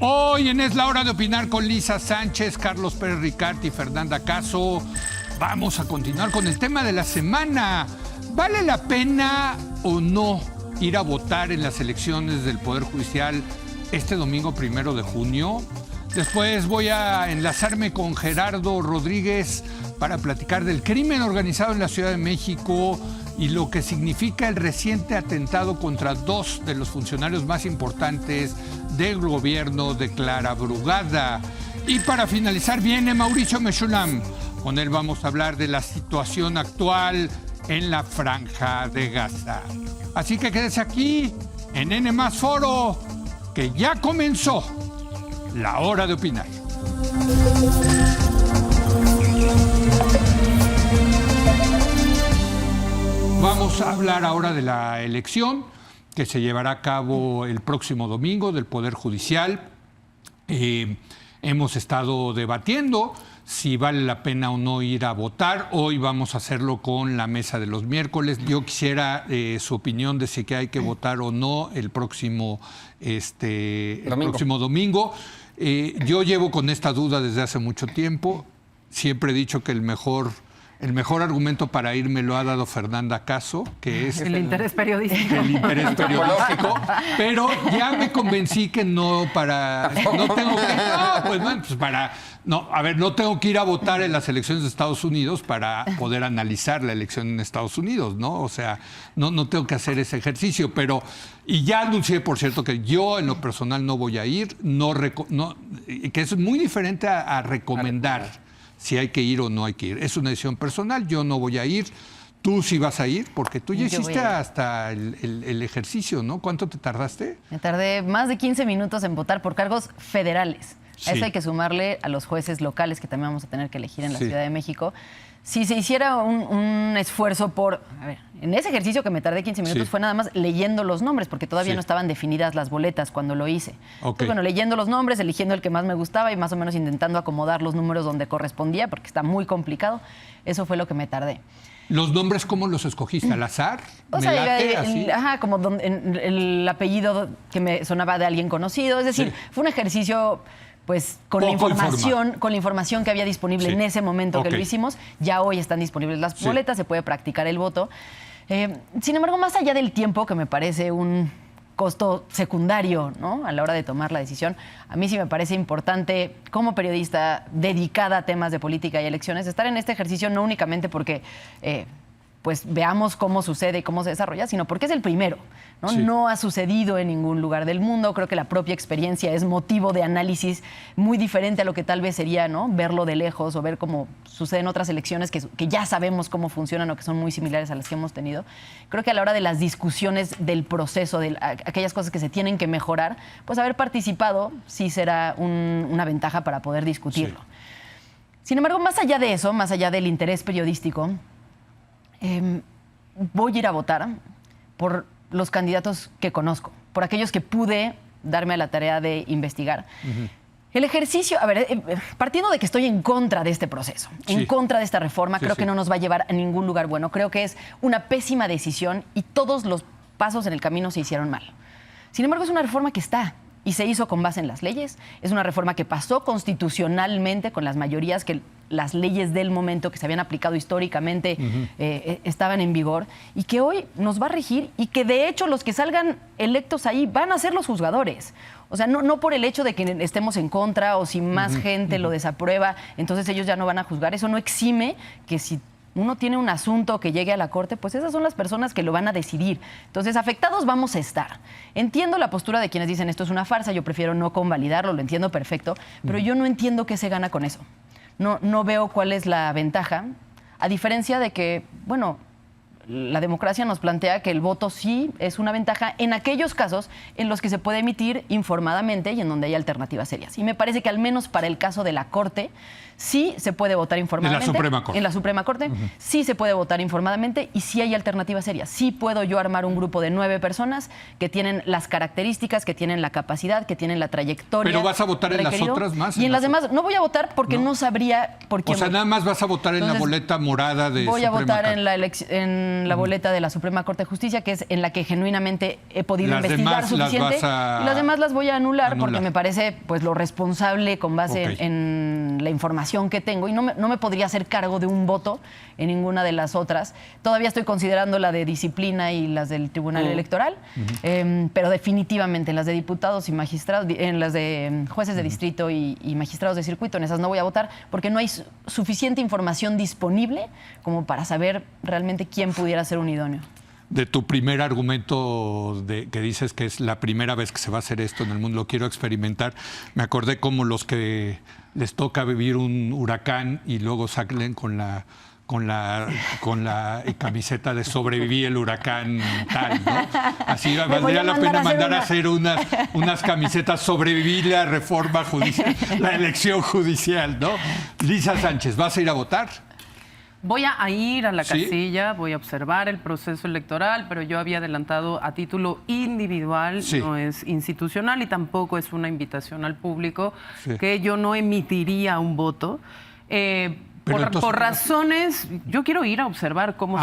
Hoy en Es la Hora de Opinar con Lisa Sánchez, Carlos Pérez Ricart y Fernanda Caso. Vamos a continuar con el tema de la semana. ¿Vale la pena o no ir a votar en las elecciones del Poder Judicial este domingo 1 de junio? Después voy a enlazarme con Gerardo Rodríguez para platicar del crimen organizado en la Ciudad de México y lo que significa el reciente atentado contra dos de los funcionarios más importantes del gobierno de Clara Brugada. Y para finalizar viene Mauricio Meshulam. Con él vamos a hablar de la situación actual en la Franja de Gaza. Así que quédese aquí en N+ Foro, que ya comenzó la hora de opinar. Vamos a hablar ahora de la elección que se llevará a cabo el próximo domingo del Poder Judicial. Hemos estado debatiendo si vale la pena o no ir a votar. Hoy vamos a hacerlo con la mesa de los miércoles. Yo quisiera su opinión de si hay que votar o no el próximo domingo. Yo llevo con esta duda desde hace mucho tiempo. Siempre he dicho que el mejor argumento para ir me lo ha dado Fernanda Caso, que es el interés periodístico. El interés periodístico, pero ya me convencí que no tengo que ir a votar en las elecciones de Estados Unidos para poder analizar la elección en Estados Unidos, ¿no? O sea, no tengo que hacer ese ejercicio, y ya anuncié, por cierto, que yo en lo personal no voy a ir, que es muy diferente a recomendar si hay que ir o no hay que ir. Es una decisión personal, yo no voy a ir. Tú sí vas a ir, porque tú ya hiciste hasta el ejercicio, ¿no? ¿Cuánto te tardaste? Me tardé más de 15 minutos en votar por cargos federales. Sí. A eso hay que sumarle a los jueces locales que también vamos a tener que elegir en la Ciudad de México. Si se hiciera un esfuerzo por... A ver, en ese ejercicio que me tardé 15 minutos fue nada más leyendo los nombres, porque todavía no estaban definidas las boletas cuando lo hice. Entonces, bueno, leyendo los nombres, eligiendo el que más me gustaba y más o menos intentando acomodar los números donde correspondía, porque está muy complicado. Eso fue lo que me tardé. ¿Los nombres cómo los escogiste? ¿Al azar? O sea, como el apellido que me sonaba de alguien conocido. Es decir, fue un ejercicio... Pues con la información que había disponible en ese momento que lo hicimos, ya hoy están disponibles las boletas, se puede practicar el voto. Sin embargo, más allá del tiempo, que me parece un costo secundario, ¿no?, a la hora de tomar la decisión, a mí sí me parece importante, como periodista dedicada a temas de política y elecciones, estar en este ejercicio no únicamente porque... pues veamos cómo sucede y cómo se desarrolla, sino porque es el primero, ¿no? No ha sucedido en ningún lugar del mundo. Creo que la propia experiencia es motivo de análisis muy diferente a lo que tal vez sería, ¿no?, verlo de lejos o ver cómo suceden otras elecciones que ya sabemos cómo funcionan o que son muy similares a las que hemos tenido. Creo que a la hora de las discusiones del proceso, de aquellas cosas que se tienen que mejorar, pues haber participado sí será una ventaja para poder discutirlo. Sin embargo, más allá de eso, más allá del interés periodístico, voy a ir a votar por los candidatos que conozco, por aquellos que pude darme a la tarea de investigar. El ejercicio, partiendo de que estoy en contra de este proceso, en contra de esta reforma, creo que no nos va a llevar a ningún lugar bueno. Creo que es una pésima decisión y todos los pasos en el camino se hicieron mal. Sin embargo, es una reforma que está y se hizo con base en las leyes. Es una reforma que pasó constitucionalmente con las mayorías que las leyes del momento que se habían aplicado históricamente estaban en vigor y que hoy nos va a regir y que de hecho los que salgan electos ahí van a ser los juzgadores. O sea, no por el hecho de que estemos en contra o si más gente lo desaprueba, entonces ellos ya no van a juzgar. Eso no exime que si uno tiene un asunto que llegue a la corte, pues esas son las personas que lo van a decidir. Entonces, afectados vamos a estar. Entiendo la postura de quienes dicen esto es una farsa, yo prefiero no convalidarlo, lo entiendo perfecto, pero yo no entiendo qué se gana con eso. No veo cuál es la ventaja, a diferencia de que, bueno, la democracia nos plantea que el voto sí es una ventaja en aquellos casos en los que se puede emitir informadamente y en donde hay alternativas serias. Y me parece que al menos para el caso de la Corte, sí se puede votar informadamente. En la Suprema Corte. En la Suprema Corte, sí se puede votar informadamente y sí hay alternativas serias. Sí puedo yo armar un grupo de 9 personas que tienen las características, que tienen la capacidad, que tienen la trayectoria. ¿Pero vas a votar en las otras más? Y en las demás no voy a votar porque no sabría por qué. O sea, nada más vas a votar en la boleta morada de Voy a Suprema votar Corte. en con la boleta de la Suprema Corte de Justicia, que es en la que genuinamente he podido investigar suficiente. Y las demás las voy a anular porque me parece pues lo responsable con base en la información que tengo. Y no me podría hacer cargo de un voto en ninguna de las otras. Todavía estoy considerando la de disciplina y las del Tribunal Electoral, pero definitivamente en las de diputados y magistrados, en las de jueces de distrito y magistrados de circuito, en esas no voy a votar porque no hay suficiente información disponible como para saber realmente quién pudiera ser un idóneo. De tu primer argumento que dices que es la primera vez que se va a hacer esto en el mundo, lo quiero experimentar, me acordé como los que les toca vivir un huracán y luego salen con la camiseta de sobreviví el huracán tal, ¿no? Así valdría la pena mandar a hacer unas camisetas sobreviví la reforma judicial, la elección judicial, ¿no? Lisa Sánchez, ¿vas a ir a votar? Voy a ir a la casilla, voy a observar el proceso electoral, pero yo había adelantado a título individual, no es institucional y tampoco es una invitación al público, que yo no emitiría un voto. Por razones, yo quiero ir a observar cómo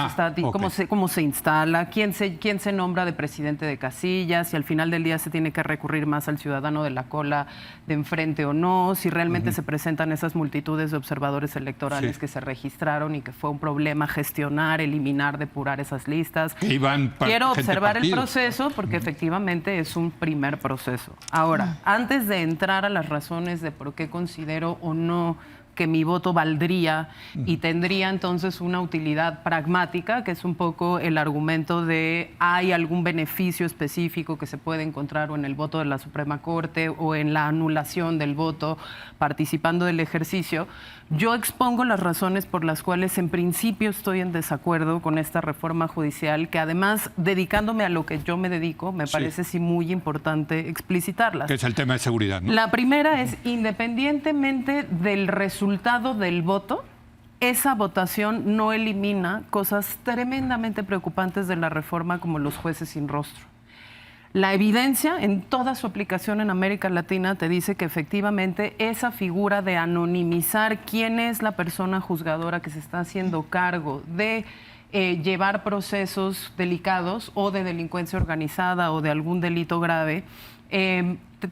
cómo se instala, quién se nombra de presidente de casilla, si al final del día se tiene que recurrir más al ciudadano de la cola de enfrente o no, si realmente se presentan esas multitudes de observadores electorales que se registraron y que fue un problema gestionar, eliminar, depurar esas listas. Quiero observar el proceso porque efectivamente es un primer proceso. Ahora, antes de entrar a las razones de por qué considero o no que mi voto valdría y tendría entonces una utilidad pragmática, que es un poco el argumento de hay algún beneficio específico que se puede encontrar o en el voto de la Suprema Corte o en la anulación del voto participando del ejercicio. Yo expongo las razones por las cuales en principio estoy en desacuerdo con esta reforma judicial, que además, dedicándome a lo que yo me dedico, me parece sí muy importante explicitarlas. Que es el tema de seguridad, ¿no? La primera es, independientemente del resultado del voto, esa votación no elimina cosas tremendamente preocupantes de la reforma como los jueces sin rostro. La evidencia en toda su aplicación en América Latina te dice que efectivamente esa figura de anonimizar quién es la persona juzgadora que se está haciendo cargo de llevar procesos delicados o de delincuencia organizada o de algún delito grave,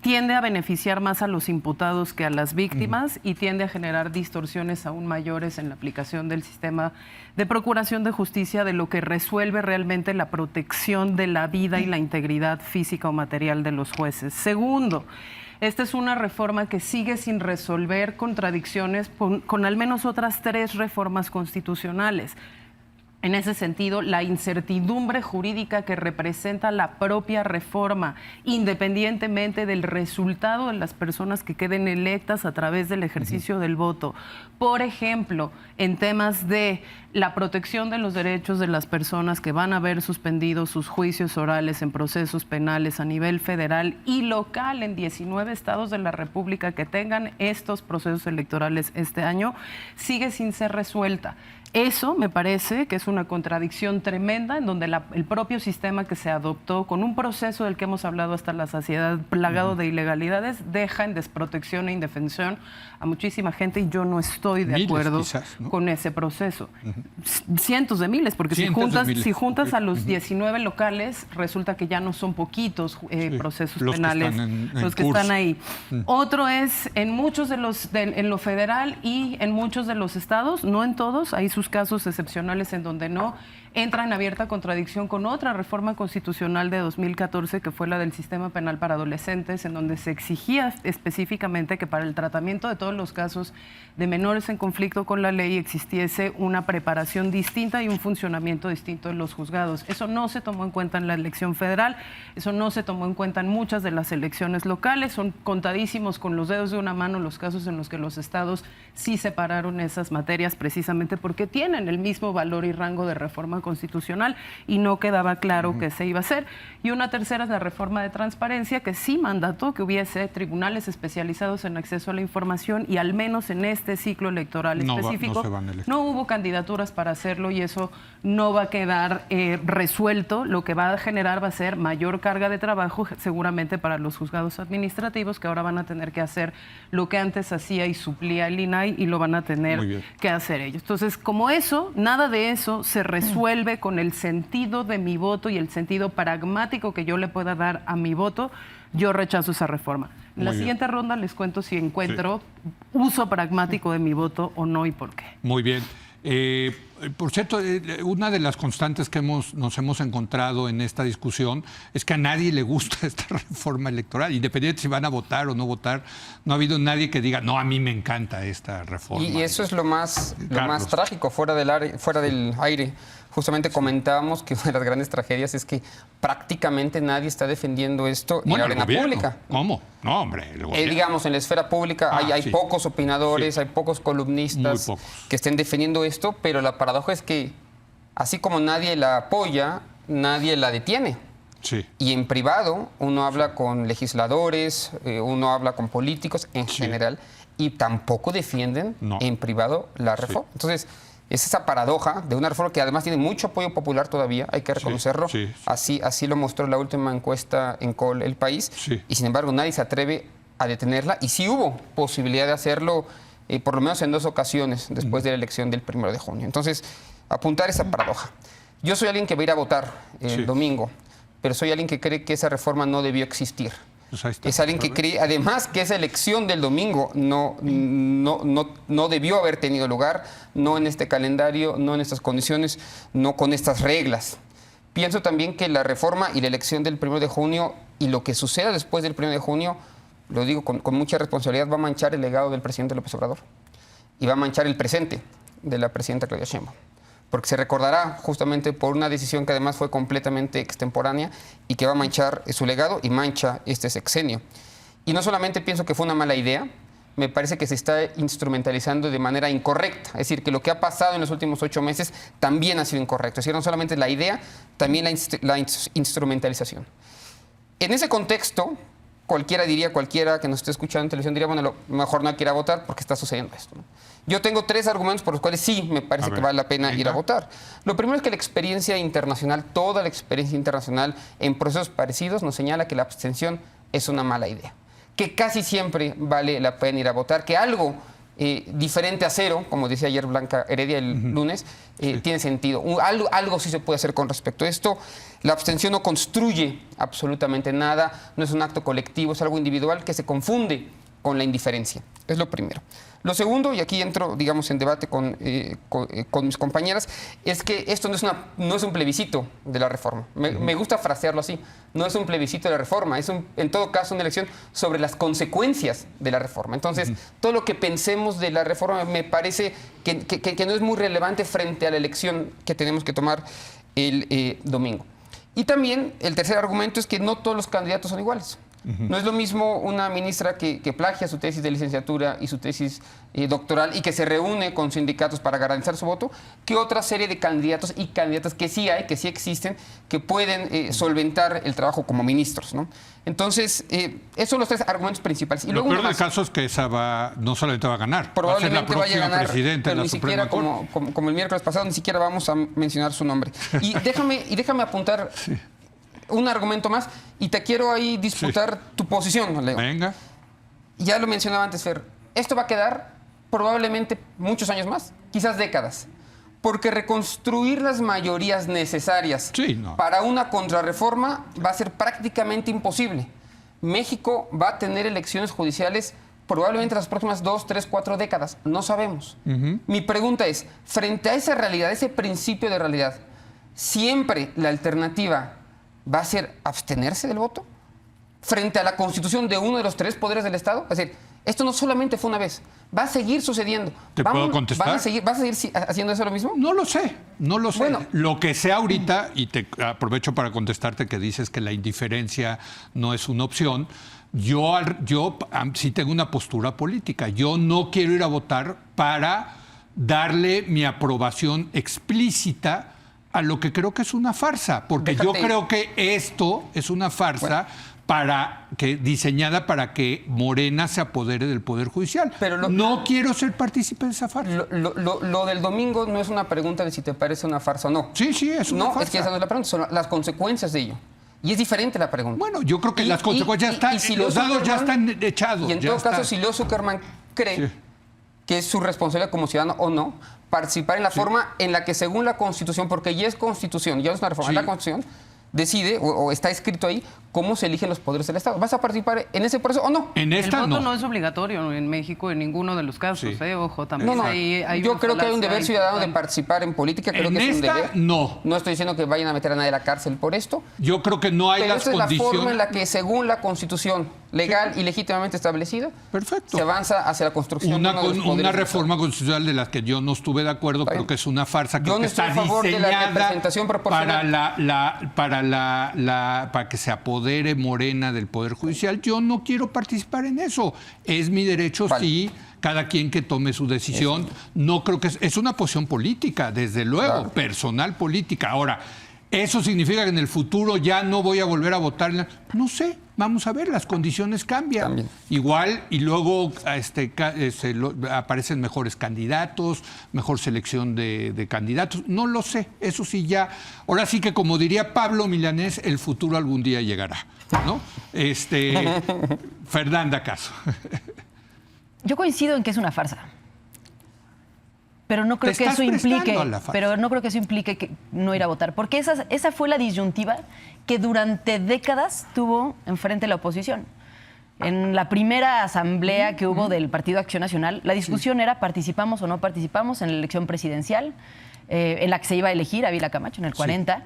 tiende a beneficiar más a los imputados que a las víctimas y tiende a generar distorsiones aún mayores en la aplicación del sistema de procuración de justicia de lo que resuelve realmente la protección de la vida y la integridad física o material de los jueces. Segundo, esta es una reforma que sigue sin resolver contradicciones con al menos otras 3 reformas constitucionales. En ese sentido, la incertidumbre jurídica que representa la propia reforma, independientemente del resultado de las personas que queden electas a través del ejercicio del voto. Por ejemplo, en temas de la protección de los derechos de las personas que van a ver suspendidos sus juicios orales en procesos penales a nivel federal y local en 19 estados de la República que tengan estos procesos electorales este año, sigue sin ser resuelta. Eso me parece que es una contradicción tremenda en donde el propio sistema que se adoptó con un proceso del que hemos hablado hasta la saciedad, plagado de ilegalidades, deja en desprotección e indefensión a muchísima gente y yo no estoy de acuerdo con ese proceso. Cientos de miles, porque si juntas a los 19 locales, resulta que ya no son poquitos procesos penales los que están ahí. Otro es en muchos en lo federal y en muchos de los estados, no en todos, hay sus casos excepcionales en donde no, entra en abierta contradicción con otra reforma constitucional de 2014 que fue la del sistema penal para adolescentes, en donde se exigía específicamente que para el tratamiento de todos los casos de menores en conflicto con la ley existiese una preparación distinta y un funcionamiento distinto en los juzgados. Eso no se tomó en cuenta en la elección federal, eso no se tomó en cuenta en muchas de las elecciones locales, son contadísimos con los dedos de una mano los casos en los que los estados sí separaron esas materias precisamente porque tienen el mismo valor y rango de reforma constitucional y no quedaba claro que se iba a hacer. Y una tercera es la reforma de transparencia, que sí mandató que hubiese tribunales especializados en acceso a la información y al menos en este ciclo electoral específico no hubo candidaturas para hacerlo y eso no va a quedar resuelto. Lo que va a generar va a ser mayor carga de trabajo seguramente para los juzgados administrativos que ahora van a tener que hacer lo que antes hacía y suplía el INAI y lo van a tener que hacer ellos. Entonces, como eso, nada de eso se resuelve resuelve con el sentido de mi voto y el sentido pragmático que yo le pueda dar a mi voto, yo rechazo esa reforma. En la siguiente ronda les cuento si encuentro uso pragmático de mi voto o no y por qué. Muy bien. Por cierto, una de las constantes que nos hemos encontrado en esta discusión es que a nadie le gusta esta reforma electoral, independientemente si van a votar o no votar. No ha habido nadie que diga, no, a mí me encanta esta reforma. Y eso es lo más trágico, fuera del aire. Justamente comentábamos que una de las grandes tragedias es que prácticamente nadie está defendiendo esto en la arena pública. ¿Cómo? No, hombre. Digamos, en la esfera pública hay pocos opinadores, hay pocos columnistas que estén defendiendo esto, pero la paradoja es que así como nadie la apoya, nadie la detiene. Sí. Y en privado uno habla con legisladores, uno habla con políticos en general y tampoco defienden en privado la reforma. Entonces, es esa paradoja de una reforma que además tiene mucho apoyo popular todavía, hay que reconocerlo. Así lo mostró la última encuesta en El País. Y sin embargo nadie se atreve a detenerla. Y sí hubo posibilidad de hacerlo, por lo menos en 2 ocasiones, después de la elección del 1 de junio. Entonces, apuntar esa paradoja. Yo soy alguien que va a ir a votar el domingo, pero soy alguien que cree que esa reforma no debió existir. Es alguien que cree, además, que esa elección del domingo no debió haber tenido lugar, no en este calendario, no en estas condiciones, no con estas reglas. Pienso también que la reforma y la elección del 1 de junio y lo que suceda después del 1 de junio, lo digo con mucha responsabilidad, va a manchar el legado del presidente López Obrador y va a manchar el presente de la presidenta Claudia Sheinbaum. Porque se recordará justamente por una decisión que además fue completamente extemporánea y que va a manchar su legado y mancha este sexenio. Y no solamente pienso que fue una mala idea, me parece que se está instrumentalizando de manera incorrecta. Es decir, que lo que ha pasado en los últimos 8 meses también ha sido incorrecto. Es decir, no solamente la idea, también la instrumentalización. En ese contexto, cualquiera que nos esté escuchando en televisión diría, bueno, lo mejor no hay que ir a votar porque está sucediendo esto, ¿no? Yo tengo 3 argumentos por los cuales sí me parece que vale la pena ir a votar. Lo primero es que la experiencia internacional, toda la experiencia internacional en procesos parecidos nos señala que la abstención es una mala idea. Que casi siempre vale la pena ir a votar, que algo diferente a cero, como decía ayer Blanca Heredia el lunes, tiene sentido. Algo sí se puede hacer con respecto a esto. La abstención no construye absolutamente nada, no es un acto colectivo, es algo individual que se confunde con la indiferencia. Es lo primero. Lo segundo, y aquí entro, digamos, en debate con mis compañeras, es que esto no es un plebiscito de la reforma. Me gusta frasearlo así. No es un plebiscito de la reforma, es en todo caso una elección sobre las consecuencias de la reforma. Entonces, todo lo que pensemos de la reforma me parece que no es muy relevante frente a la elección que tenemos que tomar el domingo. Y también el tercer argumento es que no todos los candidatos son iguales. No es lo mismo una ministra que plagia su tesis de licenciatura y su tesis doctoral y que se reúne con sindicatos para garantizar su voto, que otra serie de candidatos y candidatas que sí hay, que sí existen, que pueden solventar el trabajo como ministros, ¿no? Entonces, esos son los 3 argumentos principales. Y lo peor del caso es que esa no solamente va a ganar, probablemente va a ser la próxima ganar, presidenta de la ni Suprema siquiera como el miércoles pasado, ni siquiera vamos a mencionar su nombre. Y déjame apuntar un argumento más y te quiero ahí disputar tu posición, Leo. Venga. Ya lo mencionaba antes, Fer. Esto va a quedar probablemente muchos años más, quizás décadas. Porque reconstruir las mayorías necesarias para una contrarreforma va a ser prácticamente imposible. México va a tener elecciones judiciales probablemente las próximas 2, 3, 4 décadas. No sabemos. Mi pregunta es, frente a esa realidad, ese principio de realidad, ¿siempre la alternativa va a ser abstenerse del voto frente a la constitución de uno de los 3 poderes del Estado? Es decir, esto no solamente fue una vez, va a seguir sucediendo. ¿Te puedo contestar? ¿Vas a seguir haciendo eso lo mismo? No lo sé. Bueno, lo que sé ahorita, y te aprovecho para contestarte que dices que la indiferencia no es una opción, yo sí tengo una postura política. Yo no quiero ir a votar para darle mi aprobación explícita a lo que creo que es una farsa, porque yo creo que esto es una farsa diseñada para que Morena se apodere del Poder Judicial. Pero no quiero ser partícipe de esa farsa. Lo del domingo no es una pregunta de si te parece una farsa o no. Sí, es una farsa. No, es que esa no es la pregunta, son las consecuencias de ello. Y es diferente la pregunta. Bueno, yo creo que las consecuencias están, los dados ya están echados. Y en todo caso, si Leo Zuckerman cree que es su responsabilidad como ciudadano o no, participar en la forma en la que según la Constitución, porque ya es Constitución, ya es una reforma, Sí. la Constitución decide o está escrito ahí cómo se eligen los poderes del Estado. ¿Vas a participar en ese proceso o no? En El esta voto no. no es obligatorio en México en ninguno de los casos, Sí. ojo, también No, hay yo una creo que hay un falacia deber ciudadano de importante. participar en política, creo En que es un esta, deber. no. No estoy diciendo que vayan a meter a nadie a la cárcel por esto, Yo creo que no hay pero las esta es la forma en condiciones. la que según la Constitución legal y legítimamente establecida Perfecto. se avanza hacia la construcción de uno de los poderes Una del reforma constitucional de la que yo no estuve de acuerdo, Está creo bien. que es una farsa que Yo no está estoy a favor de la diseñada representación proporcional. para que se apodere Morena del Poder Judicial. Yo no quiero participar en eso. Es mi derecho, Vale. sí, cada quien que tome su decisión. No creo que es una posición política, desde luego, Claro. personal política. Ahora, ¿eso significa que en el futuro ya no voy a volver a votar? No sé, vamos a ver, las condiciones cambian. También. Igual, y luego aparecen mejores candidatos, mejor selección de candidatos. No lo sé, eso sí ya. Ahora sí que, como diría Pablo Milanés, el futuro algún día llegará, ¿no? Fernanda Caso. Yo coincido en que es una farsa. Pero no creo Te que estás eso implique, prestando a la farsa. pero no creo que eso implique que no ir a votar, porque esa fue la disyuntiva que durante décadas tuvo enfrente la oposición. En la primera asamblea que hubo del Partido Acción Nacional, la discusión era participamos o no participamos en la elección presidencial, en la que se iba a elegir Ávila Camacho en el 40,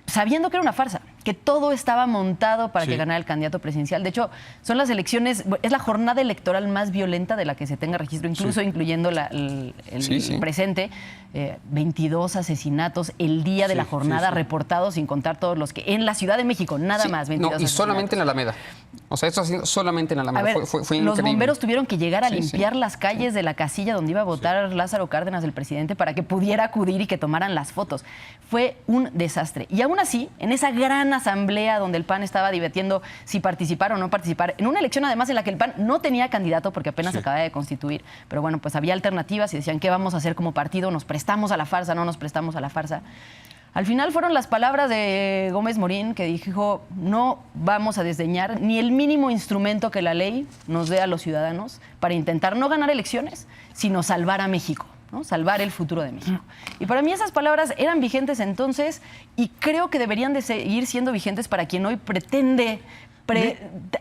sabiendo que era una farsa, que todo estaba montado para Sí. que ganara el candidato presidencial. De hecho, son las elecciones, es la jornada electoral más violenta de la que se tenga registro, incluso incluyendo el Sí. presente. 22 asesinatos el día de la jornada reportados, sin contar todos los que en la Ciudad de México, nada Sí, más. no, 22 y solamente en asesinatos. Alameda. O sea, esto ha sido solamente en A Alameda. ver, Fue los increíble. bomberos tuvieron que llegar a Sí, limpiar sí. las calles de la casilla donde iba a votar Lázaro Cárdenas, el presidente, para que pudiera acudir y que tomaran las fotos. Fue un desastre. Y aún así, en esa gran asamblea donde el PAN estaba debatiendo si participar o no participar, en una elección además en la que el PAN no tenía candidato porque apenas se acababa de constituir, pero bueno, pues había alternativas y decían, ¿qué vamos a hacer como partido? ¿Nos prestamos a la farsa? ¿No nos prestamos a la farsa? Al final fueron las palabras de Gómez Morín que dijo, no vamos a desdeñar ni el mínimo instrumento que la ley nos dé a los ciudadanos para intentar no ganar elecciones, sino salvar a México, ¿no? Salvar el futuro de México. Y para mí esas palabras eran vigentes entonces y creo que deberían de seguir siendo vigentes para quien hoy pretende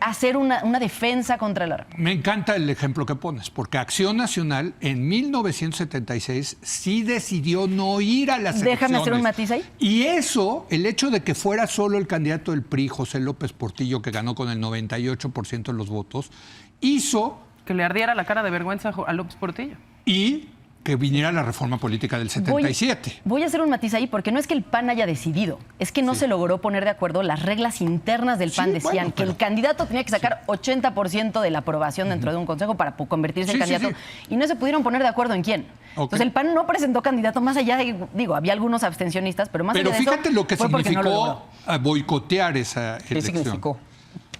hacer una defensa contra la reforma. Me encanta el ejemplo que pones, porque Acción Nacional en 1976 sí decidió no ir a las elecciones. Déjame hacer un matiz ahí. Y eso, el hecho de que fuera solo el candidato del PRI, José López Portillo, que ganó con el 98% de los votos, hizo Que le ardiera la cara de vergüenza a López Portillo. y que viniera la reforma política del 77. Voy a hacer un matiz ahí porque no es que el PAN haya decidido, es que no se logró poner de acuerdo. Las reglas internas del PAN Sí, decían bueno, que pero- el candidato tenía que sacar 80% de la aprobación dentro de un consejo para convertirse en Sí, sí, candidato y no se pudieron poner de acuerdo en quién. Ok. Entonces el PAN no presentó candidato más allá de, había algunos abstencionistas, pero más Pero allá de fíjate eso lo que fue porque no lo significó logró. boicotear esa ¿Qué elección. significó?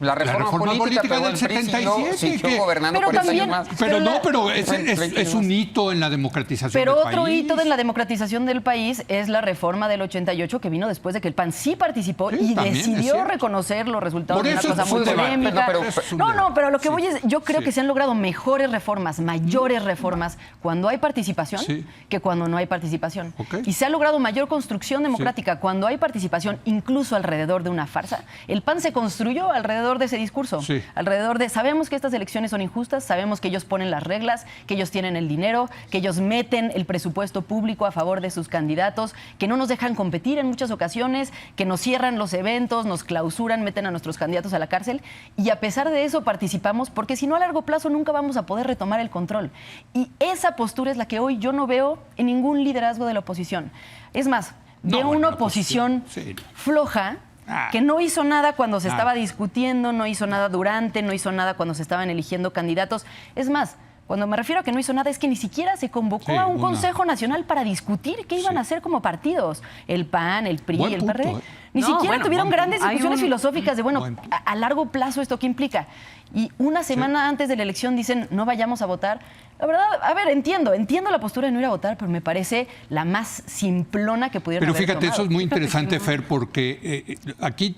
La reforma, reforma política pero del el PRI 77, siguió que- gobernando Pero 40 también- años más. Pero Pero no, la- pero es 20 es un hito en la democratización Pero del otro país. hito de la democratización del país es la reforma del 88 que vino después de que el PAN sí participó Sí, y también, es decidió cierto. reconocer los resultados Por de una eso cosa fue muy un debate. polémica. Pero- Es un No, debate. pero lo que Sí. voy es, yo creo Sí. que se han logrado mejores reformas, mayores reformas, cuando hay participación Sí. que cuando no hay participación. Ok. Y se ha logrado mayor construcción democrática cuando hay participación, incluso alrededor de una farsa. El PAN se construyó alrededor de ese discurso, Sí. alrededor de, sabemos que estas elecciones son injustas, sabemos que ellos ponen las reglas, que ellos tienen el dinero, que ellos meten el presupuesto público a favor de sus candidatos, que no nos dejan competir en muchas ocasiones, que nos cierran los eventos, nos clausuran, meten a nuestros candidatos a la cárcel y a pesar de eso participamos porque si no a largo plazo nunca vamos a poder retomar el control. Y esa postura es la que hoy yo no veo en ningún liderazgo de la oposición. Es más, No, veo bueno, una la oposición oposición, sí. floja, Ah. que no hizo nada cuando se Ah. estaba discutiendo, no hizo nada durante, no hizo nada cuando se estaban eligiendo candidatos. Es más, cuando me refiero a que no hizo nada es que ni siquiera se convocó Sí, a un una- Consejo Nacional para discutir qué iban Sí. a hacer como partidos. El PAN, el PRI, Buen el punto, PRD. ¿eh? Ni No, siquiera bueno, tuvieron buen grandes punto. Hay discusiones un- filosóficas de, bueno, Buen punto. a largo plazo esto qué implica. Y una semana antes de la elección dicen, no vayamos a votar. La verdad, a ver, entiendo la postura de no ir a votar, pero me parece la más simplona que pudieron Pero haber fíjate, tomado. eso es muy interesante, Fer, porque aquí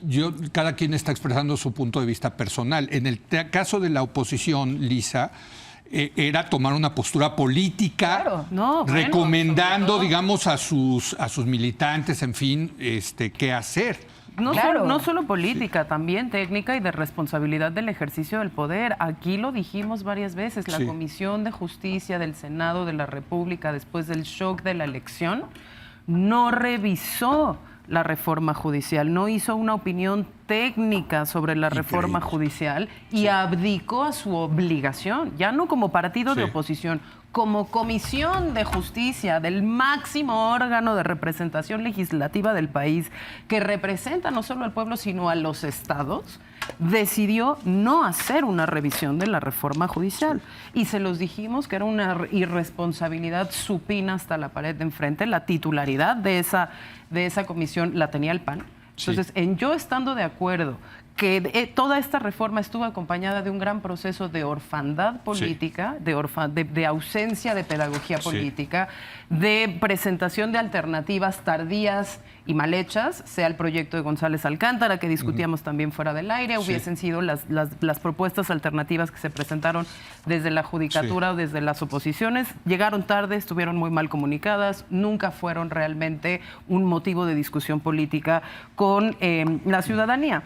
cada quien está expresando su punto de vista personal. En el caso de la oposición, Lisa, era tomar una postura política, Claro. No, bueno, recomendando, sobre todo. digamos, a sus militantes, en fin, qué hacer. No, Claro. no solo política, también técnica y de responsabilidad del ejercicio del poder. Aquí lo dijimos varias veces, la Sí. Comisión de Justicia del Senado de la República, después del shock de la elección, no revisó la reforma judicial, no hizo una opinión técnica sobre la reforma Increíble. judicial y abdicó a su obligación, ya no como partido de Sí. oposición, como Comisión de Justicia del máximo órgano de representación legislativa del país, que representa no solo al pueblo, sino a los estados, decidió no hacer una revisión de la reforma judicial. Y se los dijimos que era una irresponsabilidad supina hasta la pared de enfrente. La titularidad de esa comisión la tenía el PAN. Entonces, yo estando de acuerdo que toda esta reforma estuvo acompañada de un gran proceso de orfandad política, de ausencia de pedagogía política, de presentación de alternativas tardías y mal hechas, sea el proyecto de González Alcántara, que discutíamos también fuera del aire, hubiesen sido las propuestas alternativas que se presentaron desde la judicatura o desde las oposiciones, llegaron tarde, estuvieron muy mal comunicadas, nunca fueron realmente un motivo de discusión política con la ciudadanía.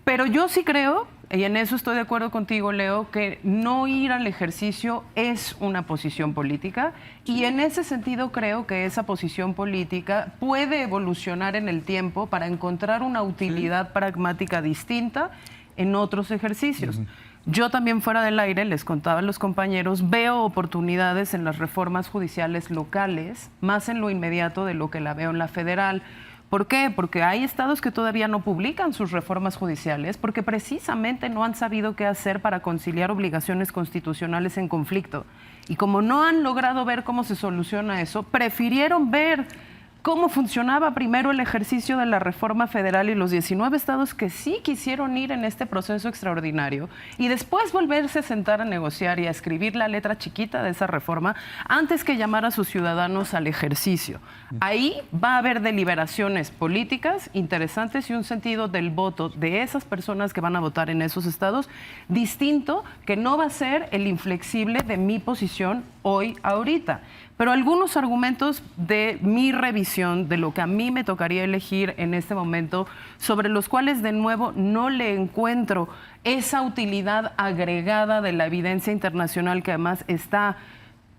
Pero yo sí creo, y en eso estoy de acuerdo contigo, Leo, que no ir al ejercicio es una posición política y en ese sentido creo que esa posición política puede evolucionar en el tiempo para encontrar una utilidad pragmática distinta en otros ejercicios. Yo también fuera del aire, les contaba a los compañeros, veo oportunidades en las reformas judiciales locales, más en lo inmediato de lo que la veo en la federal. ¿Por qué? Porque hay estados que todavía no publican sus reformas judiciales porque precisamente no han sabido qué hacer para conciliar obligaciones constitucionales en conflicto. Y como no han logrado ver cómo se soluciona eso, prefirieron ver cómo funcionaba primero el ejercicio de la reforma federal y los 19 estados que sí quisieron ir en este proceso extraordinario y después volverse a sentar a negociar y a escribir la letra chiquita de esa reforma antes que llamar a sus ciudadanos al ejercicio. Ahí va a haber deliberaciones políticas interesantes y un sentido del voto de esas personas que van a votar en esos estados distinto, que no va a ser el inflexible de mi posición hoy, ahorita. Pero algunos argumentos de mi revisión, de lo que a mí me tocaría elegir en este momento, sobre los cuales de nuevo no le encuentro esa utilidad agregada de la evidencia internacional que además está,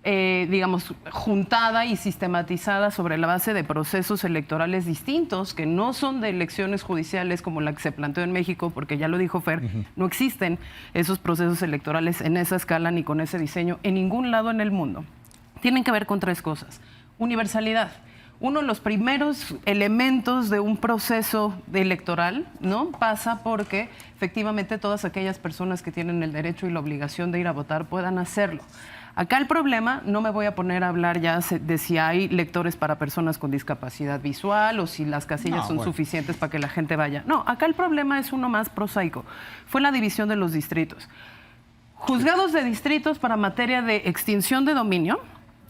digamos, juntada y sistematizada sobre la base de procesos electorales distintos, que no son de elecciones judiciales como la que se planteó en México, porque ya lo dijo Fer, no existen esos procesos electorales en esa escala ni con ese diseño en ningún lado en el mundo. Tienen que ver con tres cosas. Universalidad. Uno de los primeros elementos de un proceso electoral, ¿no? Pasa porque efectivamente todas aquellas personas que tienen el derecho y la obligación de ir a votar puedan hacerlo. Acá el problema, no me voy a poner a hablar ya de si hay lectores para personas con discapacidad visual o si las casillas son suficientes para que la gente vaya. No, acá el problema es uno más prosaico. Fue la división de los distritos. Juzgados de distritos para materia de extinción de dominio,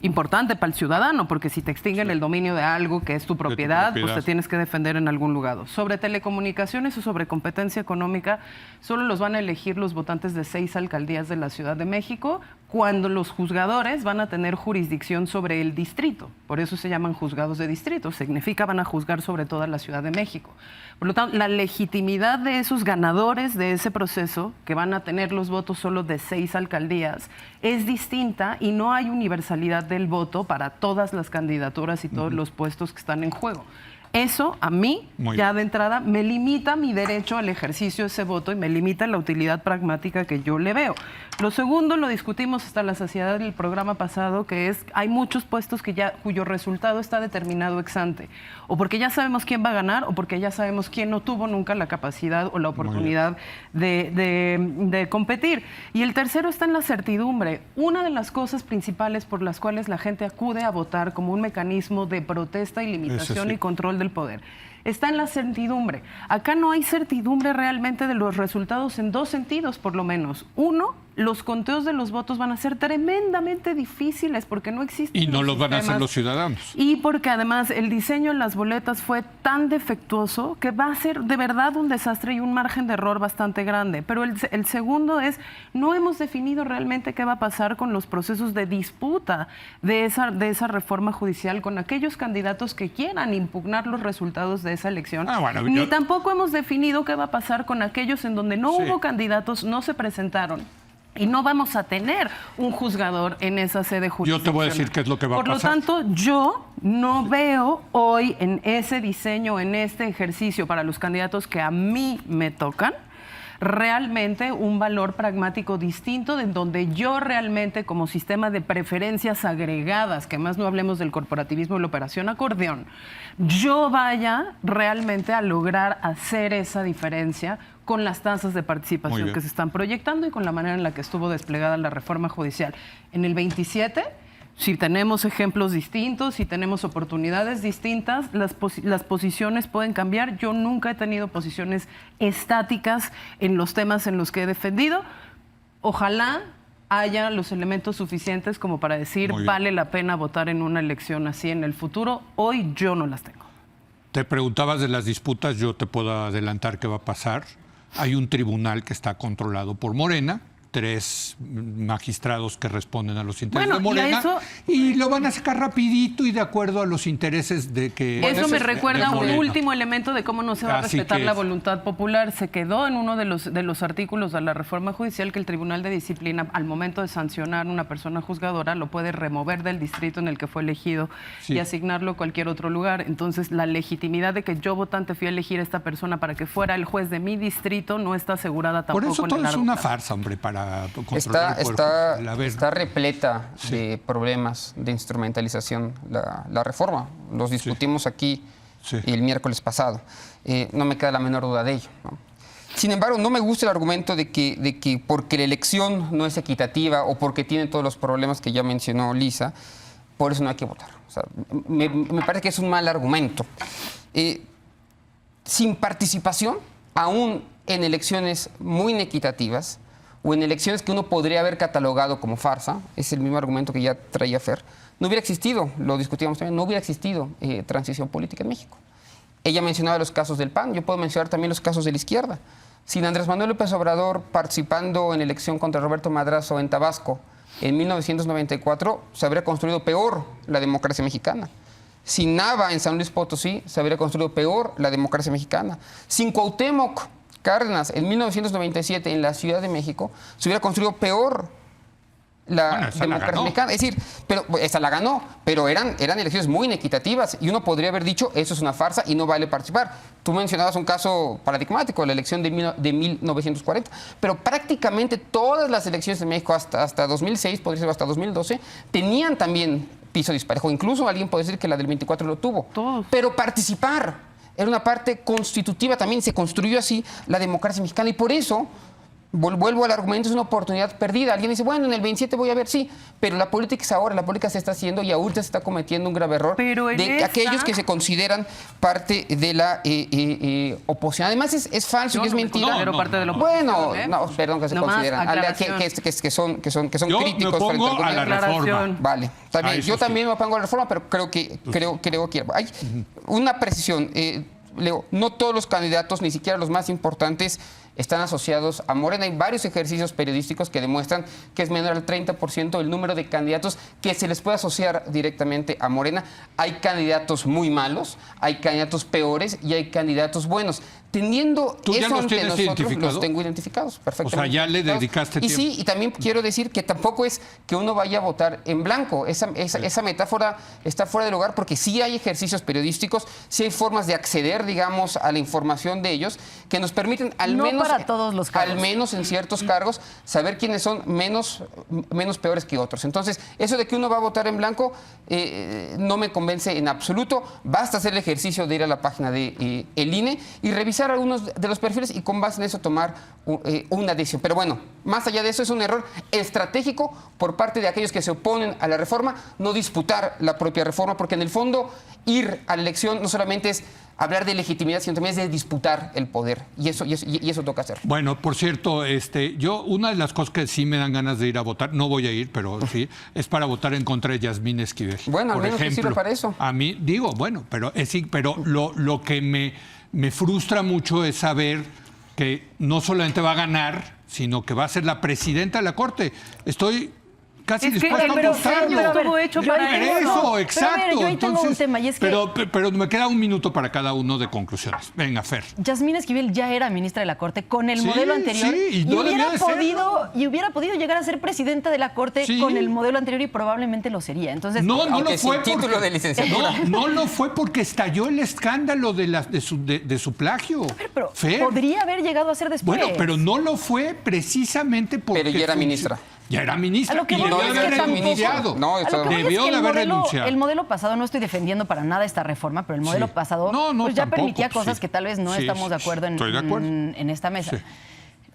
importante para el ciudadano, porque si te extinguen el dominio de algo que es tu propiedad, pues te tienes que defender en algún lugar. Sobre telecomunicaciones o sobre competencia económica, solo los van a elegir los votantes de 6 alcaldías de la Ciudad de México, cuando los juzgadores van a tener jurisdicción sobre el distrito. Por eso se llaman juzgados de distrito, significa van a juzgar sobre toda la Ciudad de México. Por lo tanto, la legitimidad de esos ganadores de ese proceso, que van a tener los votos solo de 6 alcaldías, es distinta y no hay universalidad del voto para todas las candidaturas y todos los puestos que están en juego. Eso a mí, ya de entrada, me limita mi derecho al ejercicio de ese voto y me limita la utilidad pragmática que yo le veo. Lo segundo lo discutimos hasta la saciedad del programa pasado, que es, hay muchos puestos cuyo resultado está determinado ex ante, o porque ya sabemos quién va a ganar, o porque ya sabemos quién no tuvo nunca la capacidad o la oportunidad de competir. Y el tercero está en la certidumbre. Una de las cosas principales por las cuales la gente acude a votar como un mecanismo de protesta y limitación y control del poder está en la certidumbre. Acá no hay certidumbre realmente de los resultados en dos sentidos, por lo menos. Uno, los conteos de los votos van a ser tremendamente difíciles porque no existen. Y no los van a hacer los ciudadanos. Y porque además el diseño de las boletas fue tan defectuoso que va a ser de verdad un desastre y un margen de error bastante grande. Pero el segundo es, no hemos definido realmente qué va a pasar con los procesos de disputa de esa reforma judicial con aquellos candidatos que quieran impugnar los resultados de esa elección. Ni tampoco hemos definido qué va a pasar con aquellos en donde no hubo candidatos, no se presentaron. Y no vamos a tener un juzgador en esa sede judicial. Yo te voy a decir qué es lo que va a pasar. Por lo tanto, yo no veo hoy en ese diseño, en este ejercicio para los candidatos que a mí me tocan, realmente un valor pragmático distinto en donde yo realmente como sistema de preferencias agregadas, que más no hablemos del corporativismo y la operación acordeón, yo vaya realmente a lograr hacer esa diferencia con las tasas de participación que se están proyectando y con la manera en la que estuvo desplegada la reforma judicial. En el 27, si tenemos ejemplos distintos, si tenemos oportunidades distintas, las posiciones pueden cambiar. Yo nunca he tenido posiciones estáticas en los temas en los que he defendido. Ojalá haya los elementos suficientes como para decir vale la pena votar en una elección así en el futuro. Hoy yo no las tengo. Te preguntabas de las disputas, yo te puedo adelantar qué va a pasar. Hay un tribunal que está controlado por Morena, 3 magistrados que responden a los intereses de Morena, y lo van a sacar rapidito y de acuerdo a los intereses de que... Eso me recuerda a un último elemento de cómo no se va a respetar la voluntad popular. Se quedó en uno de los artículos de la reforma judicial que el Tribunal de Disciplina, al momento de sancionar a una persona juzgadora, lo puede remover del distrito en el que fue elegido y asignarlo a cualquier otro lugar. Entonces, la legitimidad de que yo, votante, fui a elegir a esta persona para que fuera el juez de mi distrito no está asegurada tampoco. Por eso todo es una farsa, hombre, para Está repleta de problemas de instrumentalización la reforma. Los discutimos aquí el miércoles pasado. No me queda la menor duda de ello, ¿no? Sin embargo, no me gusta el argumento de que porque la elección no es equitativa o porque tiene todos los problemas que ya mencionó Lisa, por eso no hay que votar. O sea, me parece que es un mal argumento. Sin participación, aún en elecciones muy inequitativas, o en elecciones que uno podría haber catalogado como farsa, es el mismo argumento que ya traía Fer, no hubiera existido, lo discutíamos también, no hubiera existido transición política en México. Ella mencionaba los casos del PAN, yo puedo mencionar también los casos de la izquierda. Sin Andrés Manuel López Obrador participando en la elección contra Roberto Madrazo en Tabasco en 1994, se habría construido peor la democracia mexicana. Sin Nava en San Luis Potosí, se habría construido peor la democracia mexicana. Sin Cuauhtémoc Cárdenas en 1997 en la Ciudad de México, se hubiera construido peor la democracia mexicana. Es decir, pero esa la ganó, pero eran elecciones muy inequitativas y uno podría haber dicho eso es una farsa y no vale participar. Tú mencionabas un caso paradigmático, la elección de 1940, pero prácticamente todas las elecciones de México hasta 2006, podría ser hasta 2012, tenían también piso disparejo. Incluso alguien puede decir que la del 24 lo tuvo. Todos. Pero participar era una parte constitutiva también, se construyó así la democracia mexicana y por eso, vuelvo al argumento, es una oportunidad perdida. Alguien dice, bueno, en el 27 voy a ver, sí, pero la política es ahora, la política se está haciendo y ahorita se está cometiendo un grave error de aquellos que se consideran parte de la oposición. Además es falso y es mentira. Parte de la oposición, Perdón, que se consideran. Que son críticos frente al gobierno. A la reforma. Vale, está bien. Yo también me opongo a la reforma, pero creo que hay una precisión. Leo, no todos los candidatos, ni siquiera los más importantes, están asociados a Morena. Hay varios ejercicios periodísticos que demuestran que es menor al 30% el número de candidatos que se les puede asociar directamente a Morena. Hay candidatos muy malos, hay candidatos peores y hay candidatos buenos. Teniendo ¿Tú ya eso los ante tienes nosotros, identificados? los tengo identificados perfectamente. O sea, ya le dedicaste tiempo. Y sí, y también quiero decir que tampoco es que uno vaya a votar en blanco. Esa metáfora está fuera de lugar porque sí hay ejercicios periodísticos, sí hay formas de acceder, digamos, a la información de ellos que nos permiten al menos para todos los cargos. Al menos en ciertos cargos saber quiénes son menos peores que otros. Entonces, eso de que uno va a votar en blanco no me convence en absoluto. Basta hacer el ejercicio de ir a la página de el INE y revisar algunos de los perfiles y con base en eso tomar una decisión. Pero bueno, más allá de eso es un error estratégico por parte de aquellos que se oponen a la reforma, no disputar la propia reforma, porque en el fondo ir a la elección no solamente es hablar de legitimidad, sino también es de disputar el poder. Y eso toca hacer. Bueno, por cierto, yo una de las cosas que sí me dan ganas de ir a votar, no voy a ir, pero sí, es para votar en contra de Yasmín Esquivel. Bueno, al por menos que ejemplo, sirve para eso. A mí, digo, bueno, pero lo que me frustra mucho es saber que no solamente va a ganar, sino que va a ser la presidenta de la Corte. Estoy casi dispuesto a apostarlo. Estuvo hecho para eso, exacto. Pero a ver, yo ahí tengo un tema, y es que... pero me queda un minuto para cada uno de conclusiones. Venga, Fer. Yasmín Esquivel ya era ministra de la Corte con el modelo anterior sí, y hubiera podido llegar a ser presidenta de la Corte con el modelo anterior y probablemente lo sería. Entonces, no lo fue sin título de licenciatura. No lo fue porque estalló el escándalo de su plagio. Pero Fer. podría haber llegado a ser después. Bueno, pero no lo fue precisamente porque... Pero ya era ministra. Ya era ministra. A lo que y voy debió es de que haber tampoco- renunciado. No, A lo que voy es debió que de haber renunciado. el modelo pasado, no estoy defendiendo para nada esta reforma, pero el modelo Sí. pasado No, pues ya tampoco, permitía pues cosas sí. que tal vez no Sí, estamos de acuerdo estoy de acuerdo. en esta mesa. Sí.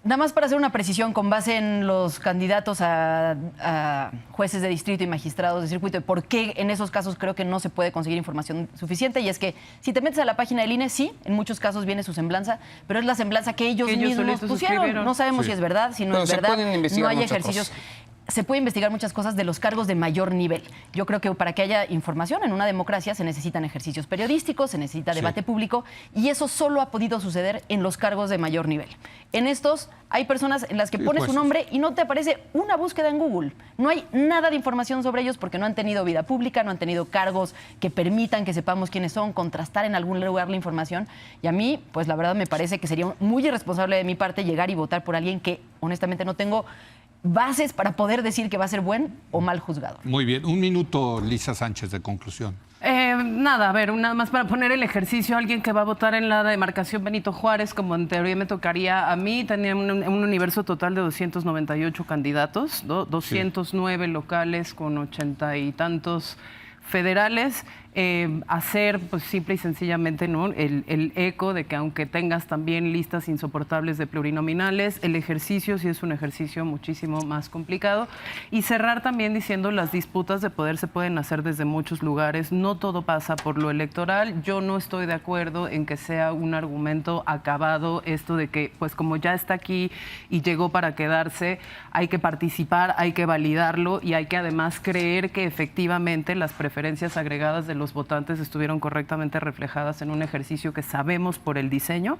Nada más para hacer una precisión con base en los candidatos a jueces de distrito y magistrados de circuito, de por qué en esos casos creo que no se puede conseguir información suficiente, y es que si te metes a la página del INE, sí, en muchos casos viene su semblanza, pero es la semblanza que ellos mismos solitos pusieron. escribieron. No sabemos Sí. si es verdad, si no Pero es se verdad, pueden investigar no hay muchas ejercicios. cosas. Se puede investigar muchas cosas de los cargos de mayor nivel. Yo creo que para que haya información en una democracia se necesitan ejercicios periodísticos, se necesita debate público, y eso solo ha podido suceder en los cargos de mayor nivel. En estos hay personas en las que pones pues. su nombre y no te aparece una búsqueda en Google. No hay nada de información sobre ellos porque no han tenido vida pública, no han tenido cargos que permitan que sepamos quiénes son, contrastar en algún lugar la información. Y a mí, pues la verdad me parece que sería muy irresponsable de mi parte llegar y votar por alguien que honestamente no tengo bases para poder decir que va a ser buen o mal juzgado. Muy bien. Un minuto, Lisa Sánchez, de conclusión. Nada, a ver, nada más para poner el ejercicio, alguien que va a votar en la demarcación Benito Juárez, como en teoría me tocaría a mí, tenía un universo total de 298 candidatos, 209 locales con 80 y tantos federales. Hacer pues simple y sencillamente, ¿no?, el eco de que aunque tengas también listas insoportables de plurinominales, el ejercicio sí es un ejercicio muchísimo más complicado, y cerrar también diciendo las disputas de poder se pueden hacer desde muchos lugares, no todo pasa por lo electoral. Yo no estoy de acuerdo en que sea un argumento acabado esto de que pues como ya está aquí y llegó para quedarse, hay que participar, hay que validarlo y hay que además creer que efectivamente las preferencias agregadas de los votantes estuvieron correctamente reflejadas en un ejercicio que sabemos por el diseño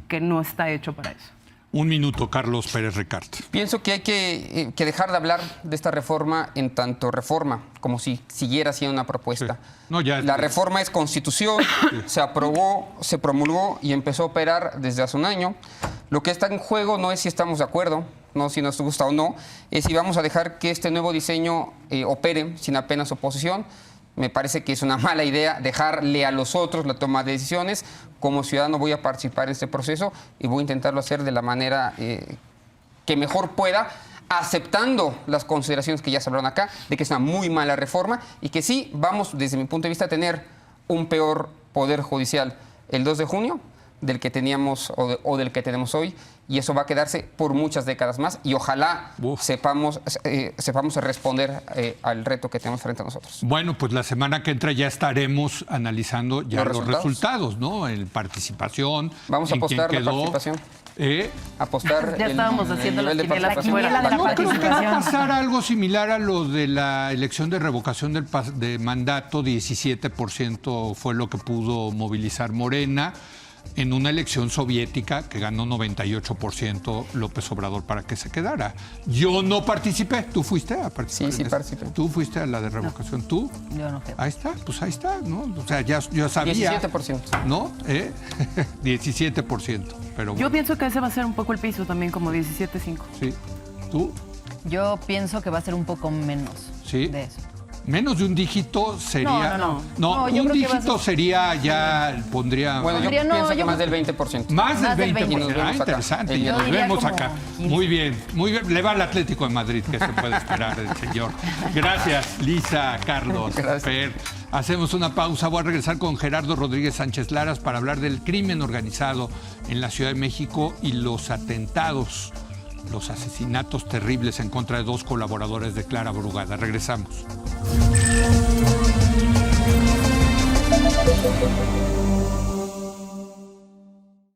que no está hecho para eso. Un minuto, Carlos Pérez Ricard. Pienso que hay que dejar de hablar de esta reforma en tanto reforma, como si siguiera siendo una propuesta. Sí. No, ya- La reforma es constitución, se aprobó, se promulgó y empezó a operar desde hace un año. Lo que está en juego no es si estamos de acuerdo, no si nos gusta o no, es si vamos a dejar que este nuevo diseño opere sin apenas oposición. Me parece que es una mala idea dejarle a los otros la toma de decisiones. Como ciudadano voy a participar en este proceso y voy a intentarlo hacer de la manera que mejor pueda, aceptando las consideraciones que ya se hablaron acá, de que es una muy mala reforma y que sí vamos, desde mi punto de vista, a tener un peor poder judicial el 2 de junio del que teníamos o del que tenemos hoy, y eso va a quedarse por muchas décadas más, y ojalá sepamos responder al reto que tenemos frente a nosotros. Bueno, pues la semana que entra ya estaremos analizando ya Los los resultados, ¿no? En participación. Vamos a en quién apostar la quedó. participación. Apostar Ya estábamos haciendo nivel las de quinielas participación. quiniela de la Yo creo que va a participación. pasar algo similar a lo de la elección de revocación de mandato. 17% fue lo que pudo movilizar Morena en una elección soviética que ganó 98% López Obrador para que se quedara. Yo no participé. ¿Tú fuiste a participar? Sí, en participé. ¿Tú fuiste a la de revocación? ¿Tú? Yo no fui. Ahí está, pues ahí está, ¿no? O sea, yo sabía. 17%. ¿No? 17%. Pero Yo bueno, pienso que ese va a ser un poco el piso también, como 17.5. sí. ¿Tú? Yo pienso que va a ser un poco menos Sí. de eso. Menos de un dígito sería. No, yo un creo que va a dígito ser- sería ya pondría. Bueno, yo Pondría, no, pienso que yo- más del 20%. más más del del 20%. 20%. Y nos vemos acá. Interesante. Y Yo nos diría vemos como acá. 15. Muy bien, muy bien. Le va al Atlético de Madrid, que se puede esperar el señor. Gracias, Lisa, Carlos, Gracias. Fer. Hacemos una pausa. Voy a regresar con Gerardo Rodríguez Sánchez Laras para hablar del crimen organizado en la Ciudad de México y los atentados, los asesinatos terribles en contra de 2 colaboradores de Clara Brugada. Regresamos.